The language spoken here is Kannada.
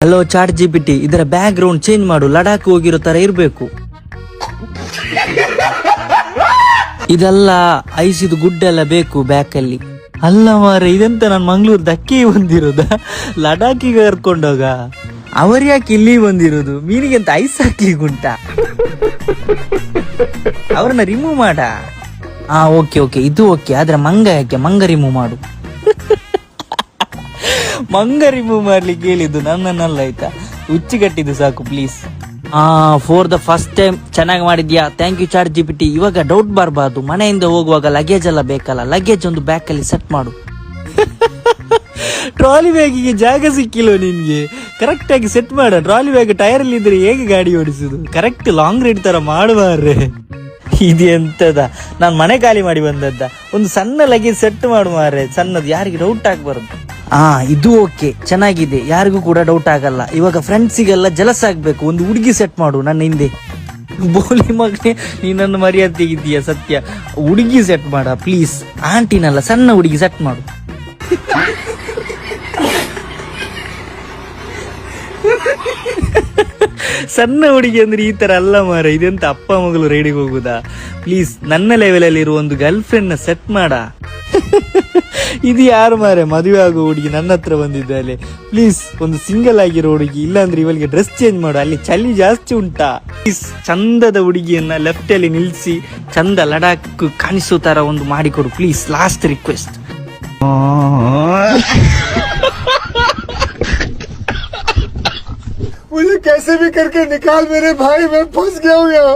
ಹಲೋ ಚಾಟ್ ಜಿಪಿಟಿ, ಇದರ ಬ್ಯಾಕ್ ಗ್ರೌಂಡ್ ಚೇಂಜ್ ಮಾಡು, ಲಡಾಖ್ ಹೋಗಿರೋ ತರ ಇರ್ಬೇಕು. ಇದೆಲ್ಲ ಐಸಿದು ಗುಡ್ಡೆಲ್ಲ ಬೇಕು ಬ್ಯಾಕ್ ಅಲ್ಲಿ. ಅಲ್ಲ ಮಾರ, ಇದೆಂತ ನಾನು ಮಂಗ್ಳೂರ್ ದಕ್ಕಿ ಬಂದಿರೋದ, ಲಡಾಖಿಗೆ ಕರ್ಕೊಂಡೋಗ. ಅವ್ರ ಯಾಕೆ ಇಲ್ಲಿ ಬಂದಿರೋದು? ಮೀನಿಗೆ ಅಂತ ಐಸ್ ಹಾಕ್ಲಿಕ್ಕೆ ಉಂಟ? ಅವ್ರನ್ನ ರಿಮೂವ್ ಮಾಡ. ಓಕೆ ಓಕೆ, ಇದು ಓಕೆ. ಆದ್ರೆ ಮಂಗ ಯಾಕೆ? ಮಂಗ ರಿಮೂವ್ ಮಾಡು. ಮಂಗ ರಿಮೂವ್ ಮಾಡ್ಲಿಕ್ಕೆ ಹೇಳಿದ್ದು ನನ್ನನ್ನಲ್ಲ, ಆಯ್ತಾ? ಹುಚ್ಚಿಗಟ್ಟಿದ್ದು ಸಾಕು please. For the first time ಚೆನ್ನಾಗಿ ಮಾಡಿದ್ಯಾ, ಥ್ಯಾಂಕ್ ಯು ಚಾಟ್ ಜಿಪಿಟಿ. ಇವಾಗ ಡೌಟ್ ಬರಬಾರ್ದು, ಮನೆಯಿಂದ ಹೋಗುವಾಗ ಲಗೇಜ್ ಎಲ್ಲ ಬೇಕಲ್ಲ, ಲಗೇಜ್ ಒಂದು ಬ್ಯಾಗ್ ಅಲ್ಲಿ ಸೆಟ್ ಮಾಡು. ಟ್ರಾಲಿ ಬ್ಯಾಗಿಗೆ ಜಾಗ ಸಿಕ್ಕಿಲ್ಲ ನಿನ್ಗೆ, ಕರೆಕ್ಟ್ ಆಗಿ ಸೆಟ್ ಮಾಡ. ಟ್ರಾಲಿ ಬ್ಯಾಗ್ ಟೈರ್ ಅಲ್ಲಿ ಇದ್ರೆ ಹೇಗೆ ಗಾಡಿ ಓಡಿಸುದು? ಕರೆಕ್ಟ್ ಲಾಂಗ್ ರೈಡ್ ತರ ಮಾಡುವಾರೆ. ಇದೆಂತದ, ನಾನ್ ಮನೆ ಖಾಲಿ ಮಾಡಿ ಬಂದದ್ದ. ಒಂದು ಸಣ್ಣ ಲಗೇಜ್ ಸೆಟ್ ಮಾಡು ಮಾರೆ, ಸಣ್ಣದು, ಯಾರಿಗೆ ಡೌಟ್ ಆಗ್ಬಾರ್ದು. ಇದು ಓಕೆ, ಚೆನ್ನಾಗಿದೆ, ಯಾರಿಗೂ ಕೂಡ ಡೌಟ್ ಆಗಲ್ಲ. ಇವಾಗ ಫ್ರೆಂಡ್ಸಿಗೆಲ್ಲ ಜಲಸ್ ಆಗ್ಬೇಕು, ಒಂದು ಹುಡುಗಿ ಸೆಟ್ ಮಾಡು ನನ್ನ ಹಿಂದೆ. ಬೋಲಿ ಮಗನೇ, ನೀ ನನ್ನ ಮರ್ಯಾದೆ ತೆಗಿದ್ದೀಯ ಸತ್ಯ. ಹುಡುಗಿ ಸೆಟ್ ಮಾಡ ಪ್ಲೀಸ್, ಆಂಟಿನಲ್ಲ, ಸಣ್ಣ ಹುಡುಗಿ ಸೆಟ್ ಮಾಡು. ಸಣ್ಣ ಹುಡುಗಿ ಅಂದ್ರೆ ಈ ತರ ಅಲ್ಲ ಮಾರ, ಇದೆಂತ ಅಪ್ಪ ಮಗಳು ರೈಡಿಗೆ ಹೋಗುದಾ? ಪ್ಲೀಸ್ ನನ್ನ ಲೆವೆಲ್ ಅಲ್ಲಿ ಇರುವ ಒಂದು ಗರ್ಲ್ ಫ್ರೆಂಡ್ ನ ಸೆಟ್ ಮಾಡ. ಇದು ಯಾರು ಮಾರೆ, ಮದುವೆ ಆಗೋ ಹುಡುಗಿ ನನ್ನ ಹತ್ರ ಬಂದಿದ್ದಾಳೆ. ಪ್ಲೀಸ್ ಒಂದು ಸಿಂಗಲ್ ಆಗಿರೋ ಹುಡುಗಿ, ಇಲ್ಲಾಂದ್ರೆ ಇವಳಿಗೆ ಡ್ರೆಸ್ ಚೇಂಜ್ ಮಾಡು, ಅಲ್ಲಿ ಚಳಿ ಜಾಸ್ತಿ ಉಂಟಾ? ಪ್ಲೀಸ್ ಚಂದದ ಹುಡುಗಿಯನ್ನ ಲೆಫ್ಟ್ ಅಲ್ಲಿ ನಿಲ್ಸಿ ಚಂದ ಲಡಾಖ್ ಕಾಣಿಸೋ ತರ ಒಂದು ಮಾಡಿಕೊಡು ಪ್ಲೀಸ್, ಲಾಸ್ಟ್ ರಿಕ್ವೆಸ್ಟ್. मुझे कैसे भी करके निकाल मेरे भाई, मैं फंस गया हूँ यहाँ.